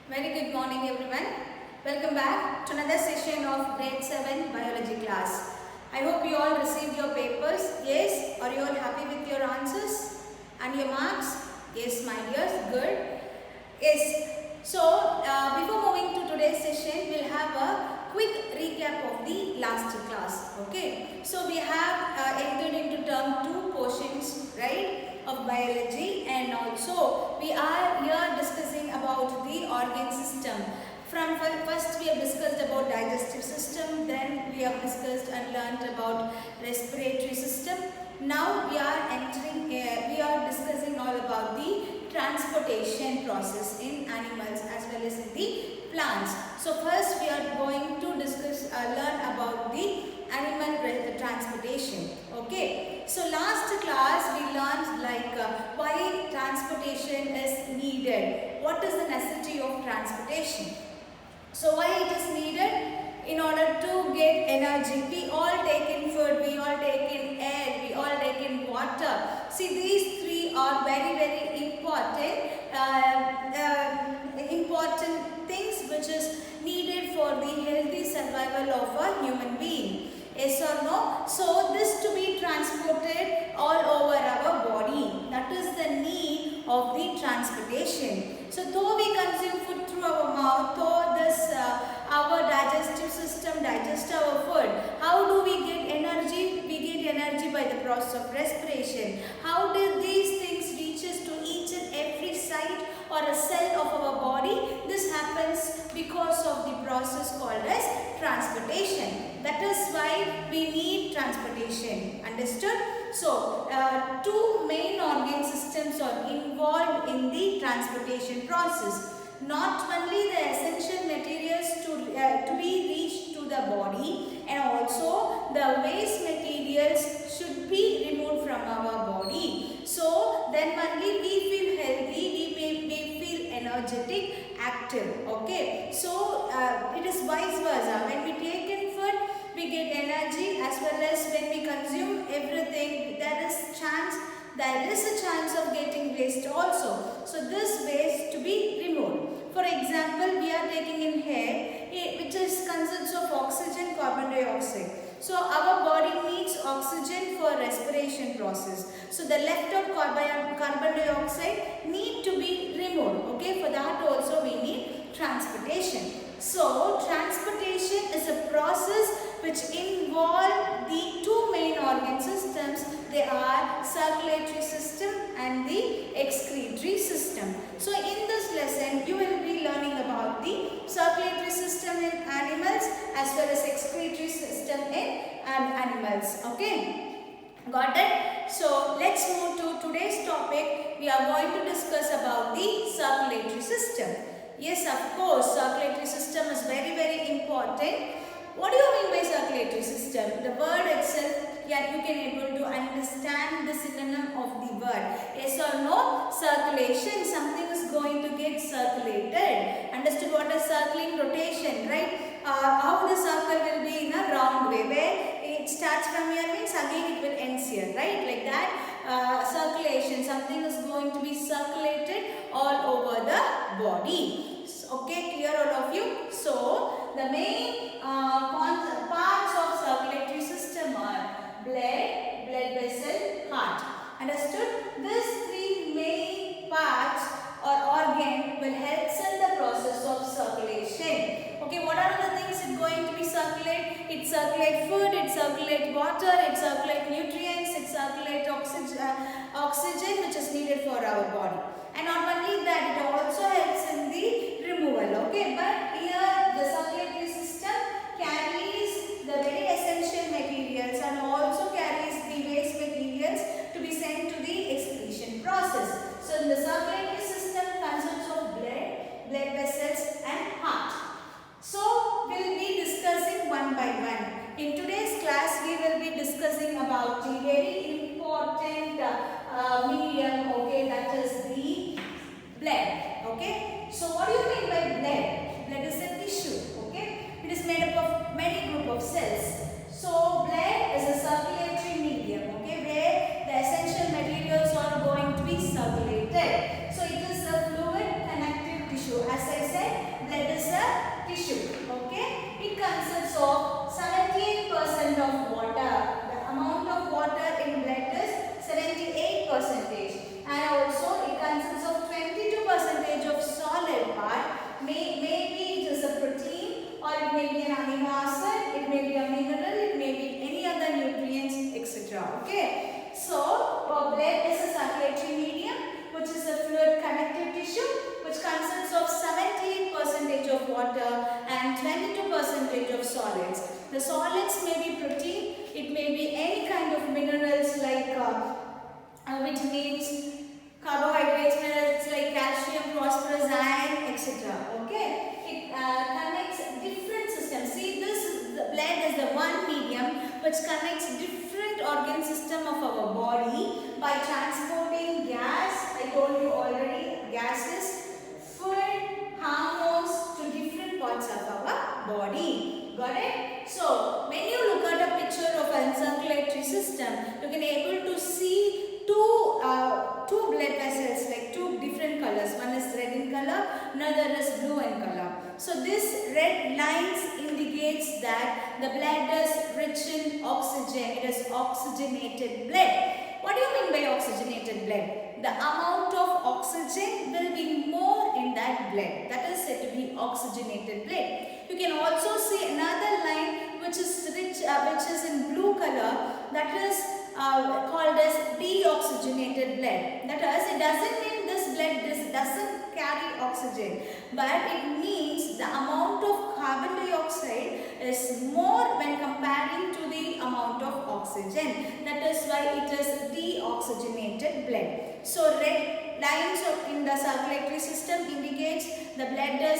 Very good morning everyone. Welcome back to another session of grade 7 biology class. I hope you all received your papers. Yes, are you all happy with your answers and your marks? Yes, my dears, good. Yes, so before moving to today's session, we'll have a quick recap of the last class. Okay, so we have entered into term 2 portions, right, of biology, and also we are here discussing about the organ system. From first we have discussed about digestive system, then we have discussed and learnt about respiratory system. Now we are discussing all about the transportation process in animals as well as in the plants. So first we are going to discuss learn about the animal transportation. Okay, so last class we learned why transportation is needed, what is the necessity of transportation. So why it is needed? In order to get energy. We all take in food, we all take in air, we all take in water. See, these three are very important important things which is needed for the healthy survival of a human being. Yes or no? So this to be transported all over our body. That is the need of the transportation. So though we consume food through our mouth, though this our digestive system digests our food, how do we get energy? We get energy by the process of respiration. How did these things reaches to each and every site or a cell of our body? This happens because of the process called as transportation. That is why we need transportation. Understood? So, two main organ systems are involved in the transportation process. Not only the essential materials to be reached to the body, and also the waste materials should be removed from our body. So then only we feel healthy, we feel energetic, active. Okay, so it is vice versa. When we take in food, we get energy, as well as when we consume everything, there is a chance of getting waste also. So this waste to be removed. For example, we are taking in air, which consists of oxygen, carbon dioxide. So our body needs oxygen for respiration process. So the left out carbon dioxide need to be removed. Okay, for that also we need transportation. So transportation is a process which involve the two main organ systems. They are circulatory system and the excretory system. So in this lesson you will be learning about the circulatory system in animals as well as excretory system in animals. Okay, got it? So let's move to today's topic. We are going to discuss about the circulatory system. Yes, of course, circulatory system is very important. What do you mean by circulatory system? The word itself, yeah, you can able to understand the synonym of the word. Yes or no? Circulation, something is going to get circulated. Understood what is circling? Rotation, right? How the circle will be in a round way, where it starts from here means again it will end here, right? Like that. Circulation, something is going to be circulated all over the body. Okay, clear all of you? So the main parts of circulatory system are blood vessel, heart. Understood? These three main parts or organ will help in the process of circulation. Okay, what are the things it going to be circulate? It circulate food, it circulate water, it circulate nutrients, it circulate oxygen which is needed for our body. And not only that, it also helps in the removal. Okay, but here the circulatory system carries the very essential materials and also carries the waste materials to be sent to the excretion process. So the circulatory system consists of blood vessels and heart. So we will be discussing one by one. In today's class we will be discussing about the very important medium, okay, that is the blood. Okay, so what do you mean by blood? Blood is a tissue. Okay, it is made up of many group of cells. So blood is a minerals like vitamins, carbohydrates, minerals like calcium, phosphorus, iron, etc. Okay, it connects different systems. See, this the blood is the one medium which connects different organ system of our body by transporting gas. I told you already, gases, food, hormones to different parts of our body. Got it? So when you look at a picture of a circulatory system, you can able to see two blood vessels, like two different colors. One is red in color, another is blue in color. So this red lines indicates that the blood is rich in oxygen. It is oxygenated blood. What do you mean by oxygenated blood? The amount of oxygen will be more in that blood. That is said to be oxygenated blood. You can also see another line which is rich, which is in blue color. That is called as deoxygenated blood. That is, it doesn't mean this blood doesn't carry oxygen, but it means the amount of carbon dioxide is more when comparing to the amount of oxygen. That is why it is deoxygenated blood. So red lines in the circulatory system indicates the blood is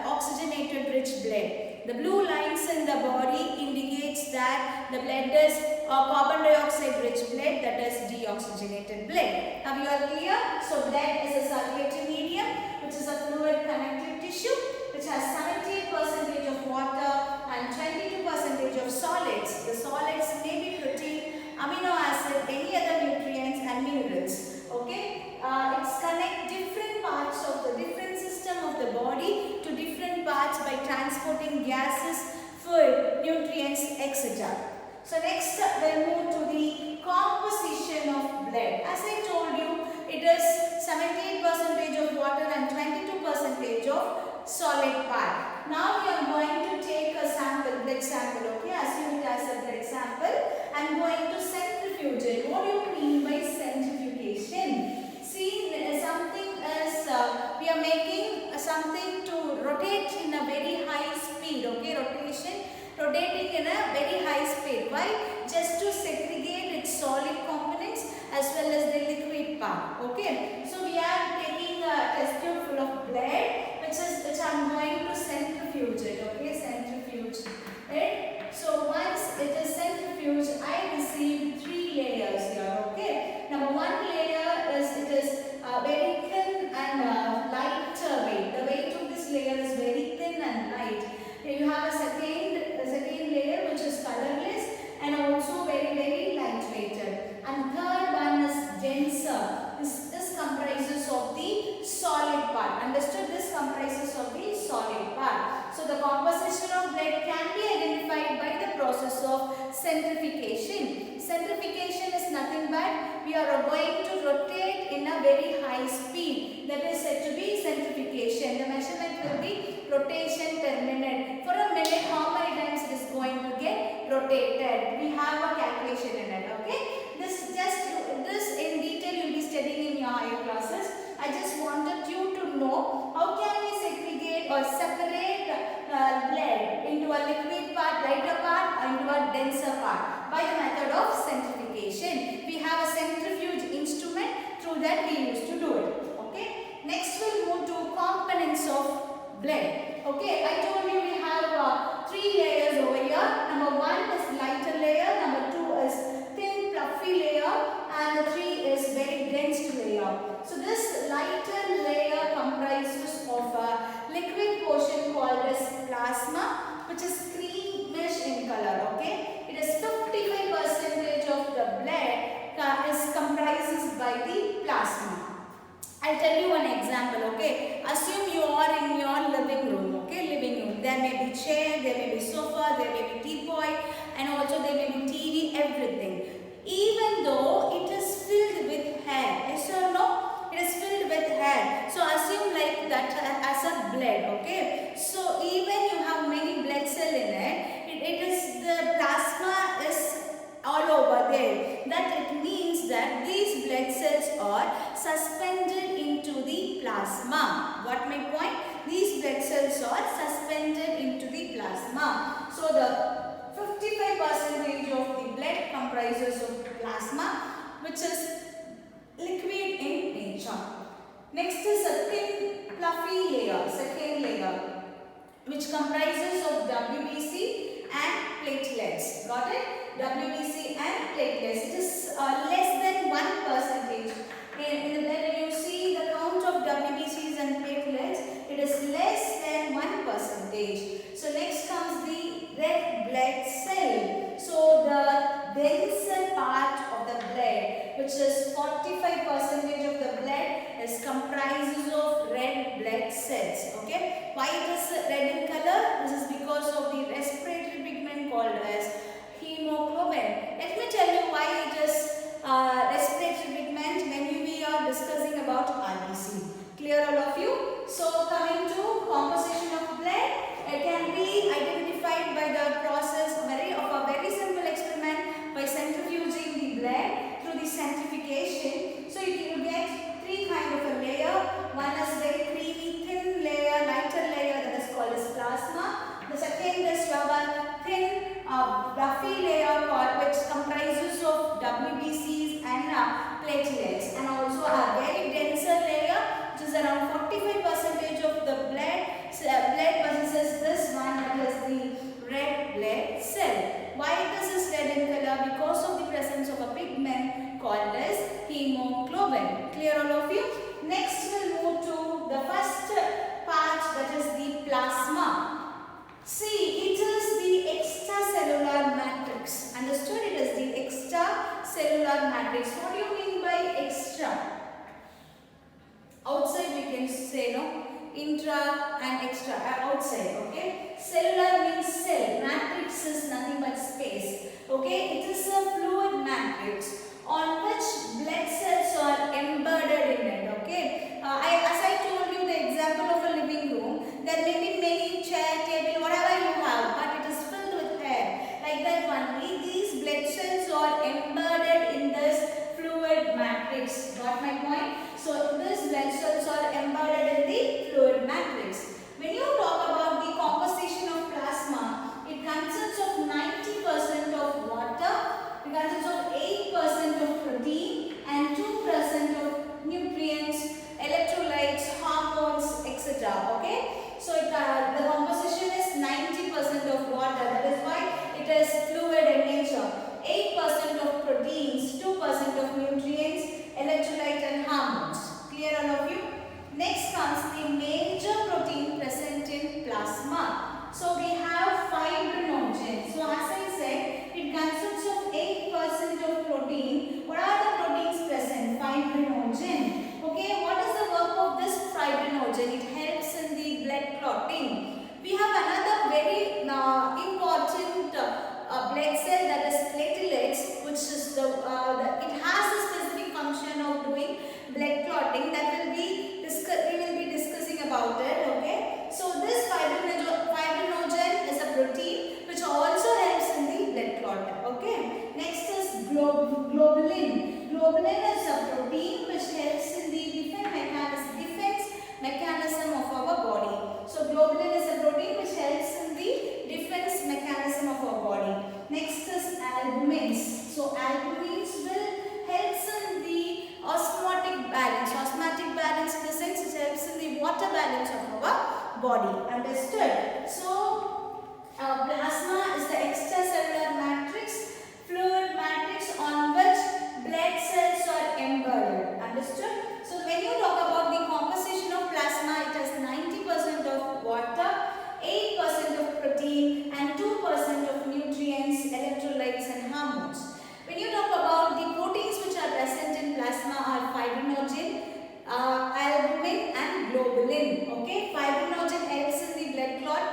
oxygenated rich blood. The blue lines in the body indicates that the blood is carbon dioxide rich blood, that is deoxygenated blood. Now you are clear? So blood is a circulatory medium which is a fluid connective tissue which has 78% of water and 22% of solids. The solids may be protein, amino acid, any other nutrients and minerals. Okay? It's connect different parts of the different system of the body to different parts by transporting gases, food, nutrients, etc. So next we'll move to the composition of blood. As I told you, it is 78% of water and 22% of solid part. Now we are going to take a sample, blood sample, okay? Assume it as a blood sample. I am going to centrifuge it. What do you mean by centrifugation? See, something is, we are making something to rotate in a very high speed, okay? Rotating in a very high speed. Why? Just to segregate its solid components as well as the liquid part, okay? So we are taking a test tube full of blood, which I am going to centrifuge it, okay? Centrifuge it. So once it is centrifuged, I receive 3 layers here, okay? Number 1 layer is, it is very thin and lighter weight. The weight of this layer is very thin and light. You have a second layer which is colorless and also very lightweighted. And third one is denser. This comprises of the solid part. Understood? This comprises of the solid part. So the composition of blood can be identified by the process of centrifugation. Centrifugation is nothing but we are going to rotate in a very high speed. That is said to be centrifugation. The measurement will be rotation per minute. For a minute, how many times it is going to get rotated? We have a calculation in it, okay? This in detail you will be studying in your higher classes. I just wanted you to know how can we segregate or separate blood into a liquid part, lighter part, into a denser part by the method of centrifugation. We have a centrifuge instrument, through that we used to do it. Okay. Next we'll move to components of blood. Okay, I told you we have 3 layers over here. Number 1 is lighter layer, number 2 is thin fluffy layer, and the 3 is very dense layer. So this lighter layer comprises of a liquid portion called as plasma, which is creamish in color. Okay, it is 55% of the blood is comprises by the plasma. I'll tell you one example, okay? Assume you are in your living room, okay? Living room. There may be chair, there may be sofa, there may be teapot, and also there may be TV, everything. Even though it is filled with hair, yes or no? It is filled with hair. So assume like that as a blood, okay? So even you have many blood cells in it, it is the plasma is all over there. That it means that these blood cells are suspended into the plasma. Got my point? These blood cells are suspended into the plasma. So the 55% of the blood comprises of plasma, which is liquid in nature. Next is a thin fluffy layer, second layer, which comprises of WBC and platelets. Got it? WBC and platelets. It is less than 1%. When you see the count of WBCs and platelets, it is less than 1%. So next comes the red blood cell. So the denser part of the blood, which is 45% of the blood, is comprises of red blood cells. Okay, why it is red in color? This is because of the respiratory pigment called as hemoglobin. Let me tell you why it is respiratory pigment when we are discussing about RBC. Clear all of you? So coming to composition of blood, it can be identified by the process of a very simple experiment by centrifuging the blood through the centrifugation. So you will get three kind of a layer. One is very creamy thin layer, lighter layer, that is called as plasma. The second is you have a thin fluffy layer which comprises of WBCs and platelets, and also a very denser layer which is around 45% of the blood possesses this one, that is the red blood cell. Why this is red in color? Because of the presence of a pigment called as hemoglobin. Clear all of you? Next we'll move to the first part, that is the plasma. See, it is the extracellular matrix. Understood? It is the extracellular matrix. What do you mean by extra? Outside we can say no, intra and extra, outside. Okay, cellular means cell, matrix is nothing but space. Okay, it is a fluid matrix on which blood cells are embedded in it. Okay, as I told you the example of a living room, there may be many chair, table, whatever you have, but it is filled with air. Like that only, these blood cells are embedded in this fluid matrix. Got my point? So these blood cells are embedded in the fluid matrix. When you talk about the composition of plasma, it consists of 90% of water, it consists of 8% of protein and 2% of nutrients, electrolytes, hormones, etc. Okay? So the composition is 90% of water. That is why it is fluid in nature. 8% of proteins, 2% of nutrients, electrolyte and hormones. Clear all of you? Next comes the major protein present in plasma. So we have fibrinogen. So as I said, it consists of 8% of protein. What are the proteins present? Fibrinogen. Okay, what is the work of this fibrinogen? It helps in the blood clotting. We have another very important blood cell, that is platelets, which is it has a specific function of doing blood clotting. That will be we will be discussing about it. Okay, so this fibrinogen is a protein which also helps in the blood clot. Okay, next is globulin. Globulin is a protein which helps in the defense mechanism of our body. So globulin is a protein which helps in the defense mechanism of our body. Next is albumins. So albumins will helps in the osmotic balance. Osmotic balance in the sense it helps in the water balance of our body. Understood? So plasma is the extracellular matrix, fluid matrix on which blood cells are embedded. Understood? So when you talk about the composition of plasma, it has 90% of water, 8% of protein and 2% of nutrients, electrolytes and hormones. When you talk about the proteins which are present in plasma are fibrinogen, albumin and globulin. Okay, fibrinogen helps in the blood clot,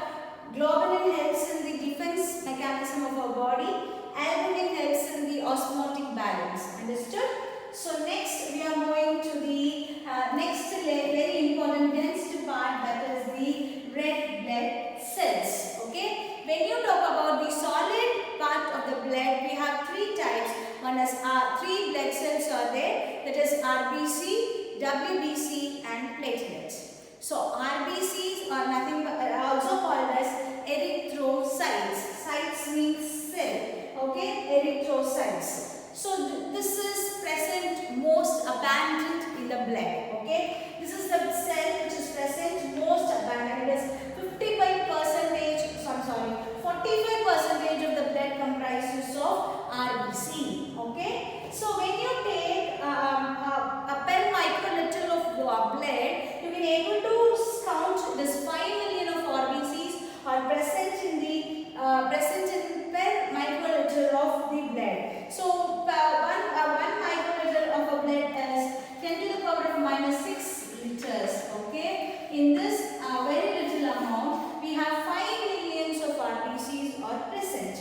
globulin helps in the defense mechanism of our body, albumin helps in the osmotic balance. Understood? So next we are going to the next very important next part, that is the red blood cells. Okay, when you talk about the solid part of the blood, we have three types. One is three blood cells are there, that is RBC, WBC and platelets. So RBCs are nothing but also called as erythrocytes. Cytes means cell. Okay, erythrocytes. cells. So this is present most abundant in the blood. Okay, this is the cell which is present most abundant. It is 55%. Sorry, 45% of the blood comprises of RBC. Okay, so when you take a per microliter of blood, you can able to count this 5 million of RBCs are present in the per microliter of the blood. So one microliter of a blood is 10 to the power of minus 6 liters. Okay, in this very little amount, we have 5 millions of RBCs are present.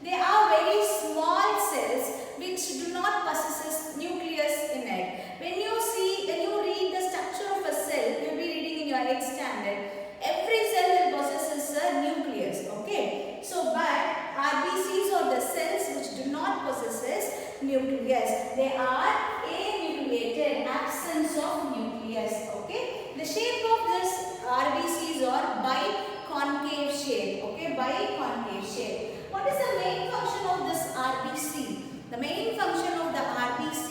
They are very small cells which do not possess nucleus in it. When you read the structure of a cell, you will be reading in your 8th standard. Every cell possesses a nucleus. Okay, so but RBCs are the cells which do not possess nucleus. They are anucleated, absence of nucleus. Okay, the shape of this RBCs are biconcave shape. Okay, biconcave shape. What is the main function of this RBC? The main function of the RBC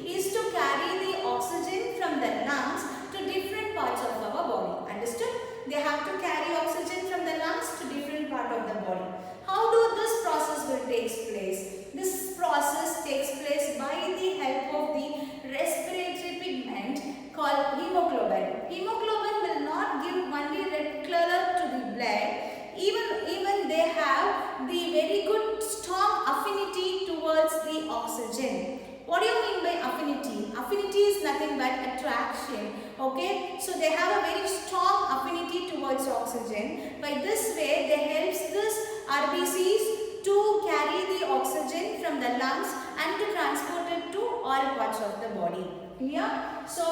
is to carry the oxygen from the lungs to different parts of our body. Understood? They have to carry oxygen from the lungs to different part of the body. How do this process will take place? This process takes place by the help of the respiratory pigment called hemoglobin. Hemoglobin will not give only red color to the blood. Even they have the very good strong affinity towards the oxygen. What do you mean by affinity? Affinity is nothing but attraction. Okay, so they have a very strong affinity towards oxygen. By this way, they helps this RBCs to carry the oxygen from the lungs and to transport it to all parts of the body. Clear? So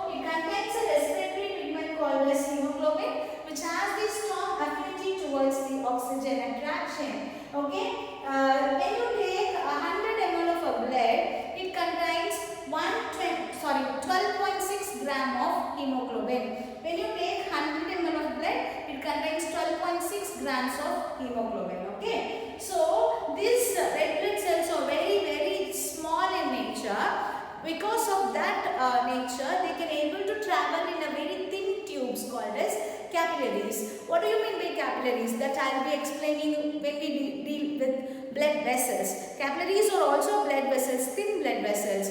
it contains a respiratory pigment called as hemoglobin, which has the strong affinity towards the oxygen attraction. Okay, when you take 100 ml of a blood, it contains 12.6 gram of hemoglobin. When you take 100 ml of blood, it contains 12.6 grams of hemoglobin. Okay, so these red blood cells are very small in nature. Because of that nature, they can able to travel in a very thin tubes called as capillaries. What do you mean by capillaries? That I will be explaining when we deal with blood vessels. Capillaries are also blood vessels, thin blood vessels.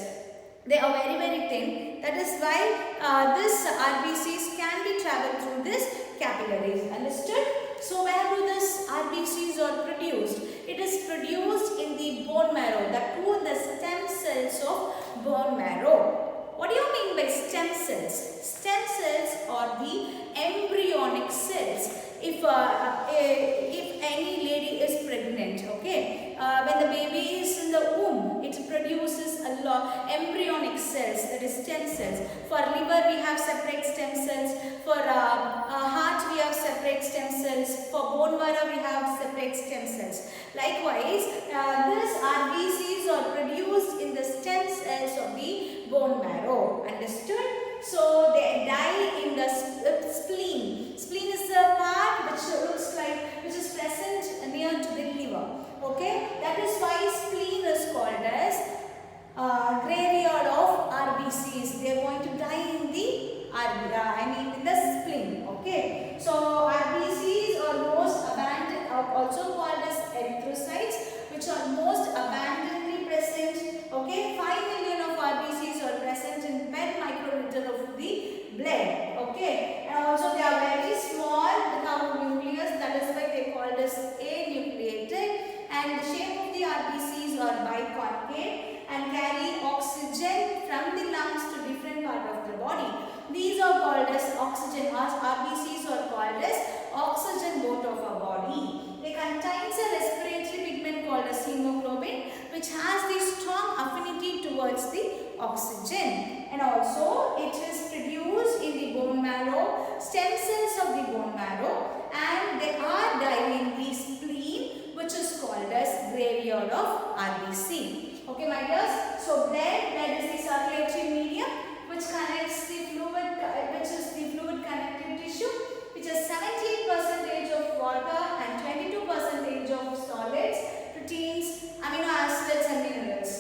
They are very thin. That is why this RBCs can be traveled through this capillaries. Understood? So where do this RBCs are produced? It is produced in the bone marrow, the stem cells of bone marrow. What do you mean by stem cells? Stem cells are the embryonic cells. If any lady is pregnant, okay, when the baby is in the womb, it produces a lot embryonic cells, that is stem cells. For liver we have separate stem cells. For heart we have separate stem cells. For bone marrow we have separate stem cells. Likewise, these RBCs are produced in the stem cells of the bone marrow. Understood? So they die in the spleen. Spleen is the part which looks like, which is present near to the liver. Okay, that is why spleen is called as graveyard of RBCs. They are going to die in the in the spleen. Okay, so RBCs are most abundant, also called as erythrocytes, which are most abundantly present. Okay, 5 million of RBCs are present in per microliter of the blood. Okay, and also they are very small without nucleus. That is why they called as anucleated. And the shape of the RBCs are biconcave and carry oxygen from the lungs to different part of the body. These are called as oxygen. RBCs are called as oxygen boat of our body. They contains a respiratory pigment called as hemoglobin, which has the strong affinity towards the oxygen. And also it is produced in the bone marrow, stem cells of the bone marrow, and they are dyed in the spleen, which is called as graveyard of RBC. Okay, my dears. So blood is the circulatory medium which connects the fluid, which is the fluid connective tissue, which is 78% of water and 22% of solids, proteins, amino acids and minerals.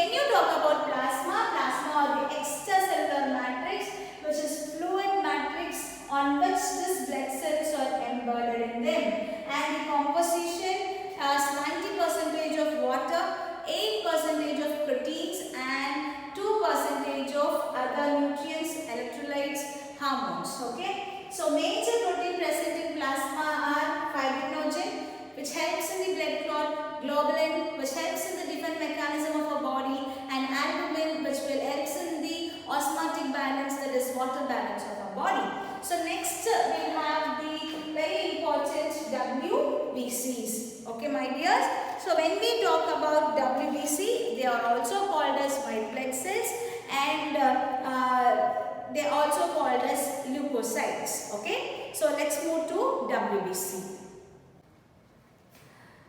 when you talk about plasma, plasma or the extracellular matrix, which is fluid matrix on which these blood cells are embedded in them, and the composition has 90% of water, 8% of proteins, and 2% of other nutrients, electrolytes, hormones. Okay, so major protein present in plasma are fibrinogen, which helps in the blood clot, globulin, which helps in the defense mechanism of our body, and albumin, which will help in the osmotic balance, that is water balance of our body. So next we have the very important WBCs. Okay, my dears. So when we talk about WBC, they are also called as white blood cells, and they are also called as leukocytes. Okay, so let's move to WBC.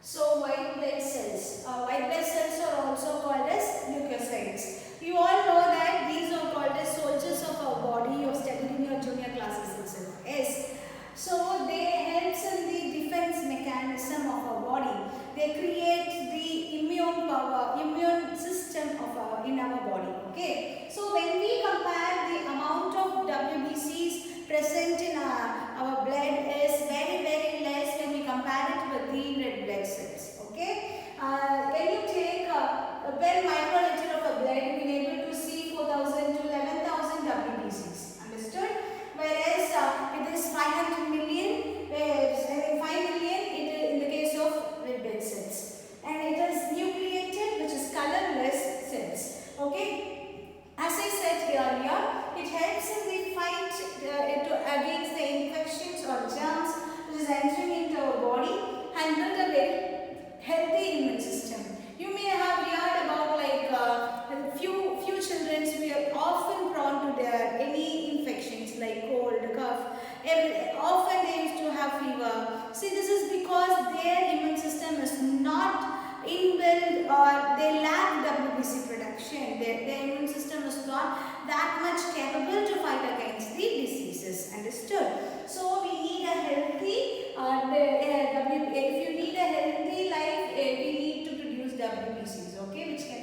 So white blood cells. White blood cells are also called as leukocytes. You all know that these are called as soldiers of our body. You have studied in your junior classes itself. Yes. So they help in the defense mechanism of our body. They create the immune system of in our body. Okay. So when we compare the amount of WBCs present in our blood is very less when we compare it with the red blood cells. Okay. When you take per microliter of a blood, you will be able to see 4,000 to 11,000 WBCs. Understood? Whereas it is 500 million, whereas 5 million it is in the case of red blood cells, and it is nucleated, which is colorless cells. Okay. As I said earlier, it helps in the fight against the infections or germs which is entering into our body and build a very healthy immune system. You may have heard about few children, we are often prone to any infections like cold, cough. Often they used to have fever. See, this is because their immune system is not inbuilt, or they lack WBC production. Their immune system is not that much capable to fight against the diseases. Understood? So we need a healthy, if you need a healthy life, we need to produce WBCs, okay, which can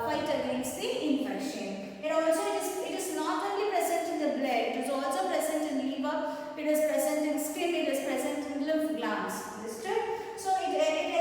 fight against the infection. It is not only present in the blood, it is also present in liver, it is present in skin, it is present in lymph glands. Understood? So it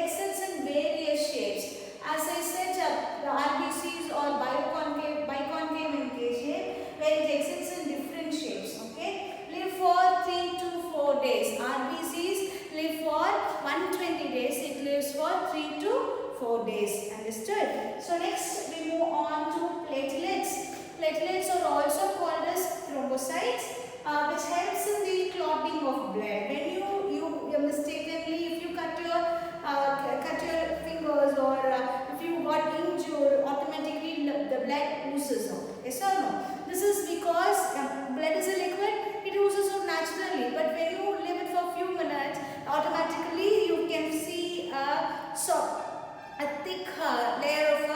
exists in various shapes. As I said, the RBCs or biconcave in K-shape, where it exists in different shapes. Okay, live for 3 to 4 days. RBCs live for 120 days. It lives for 3 to 4 days. Understood? So next we move on to platelets. Platelets are also called as thrombocytes, which helps in the clotting of blood. When you mistakenly, if you cut your fingers, or if you got injured, automatically the blood oozes out. Yes or no? This is because blood is a liquid, it oozes out naturally. But when you leave it for a few minutes, automatically you can see a thick layer of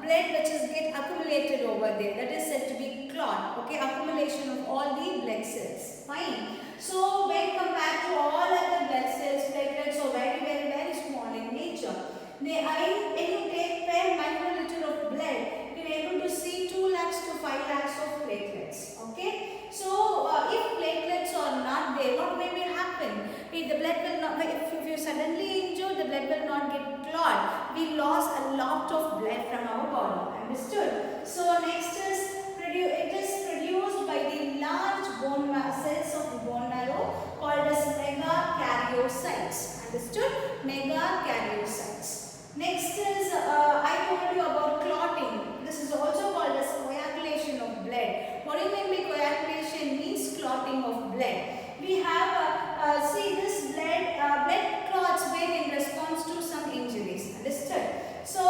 blood which is get accumulated over there. That is said to be clot. Okay, accumulation of all the blood cells. Fine. So when compared to all other blood cells, platelets are very small in nature. When you take per microliter of blood, you are able to see 2 lakhs to 5 lakhs of platelets. Okay. So if platelets are not there, what may happen? The blood will not. If you suddenly injured, the blood will not get clot. We lost a lot of blood from our body. Understood? So next is it is produced by the large bone cells of the bone marrow called as megakaryocytes. Understood? Megakaryocytes. Next is I told you about clotting. This is also called as coagulation of blood. What do you mean by coagulation? Means clotting of blood. We have see this blood clots when in response to some injuries. Understood? So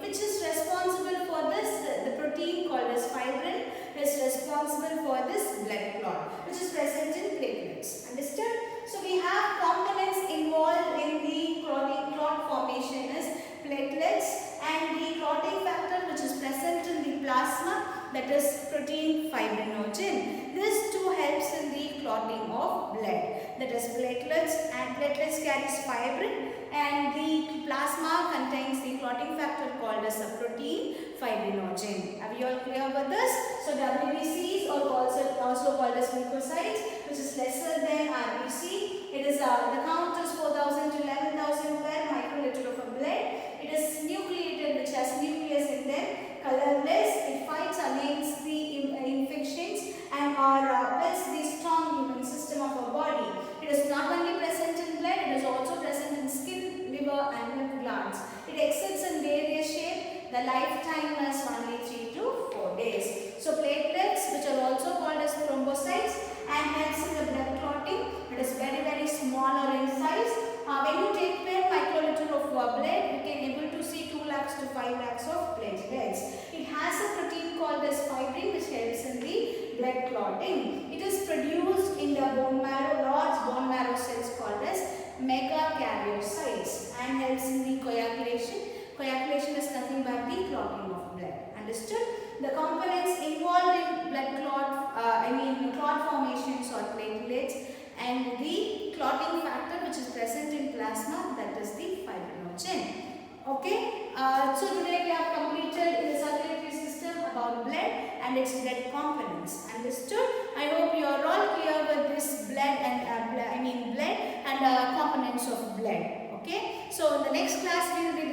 which is responsible for this? The protein called as fibrin is responsible for this blood clot, which is present in platelets. Understood? So we have components involved in the clot formation is platelets and the clotting factor which is present in the plasma, that is protein fibrinogen. This too helps in the clotting of blood, that is platelets, and platelets carries fibrin and the plasma contains the clotting factor called as a protein fibrinogen. Are we all clear about this? So WBCs are also called as leukocytes, which is lesser than RBC. It is the count is 4,000 to 11,000 per microliter of a blood. It is nucleated, which has nucleus in them, colorless. It fights against the infections and builds the strong immune system of our body. It is not only present in blood, it is also present in skin, liver and lymph glands. It exits in various shapes. The lifetime is only 3 to 4 days. So platelets, which are also called as thrombocytes, and helps in the blood clotting. It is very smaller in size. When you take 10 microliter of blood, you can able to see 2 lakhs to 5 lakhs of platelets. It has a protein called as fibrin, which helps in the blood clotting. It is produced in the bone marrow, large bone marrow cells called as megakaryocytes, and helps in the coagulation. Coagulation is nothing but the clotting of blood. Understood? The components involved in blood clot formations are platelets and the clotting factor which is present in plasma, that is the fibrinogen. Okay, so today we have completed in the circulatory system about blood and its blood components. Understood? I hope you are all clear with this blood and blood and components of blood. Okay, so in the next class we will be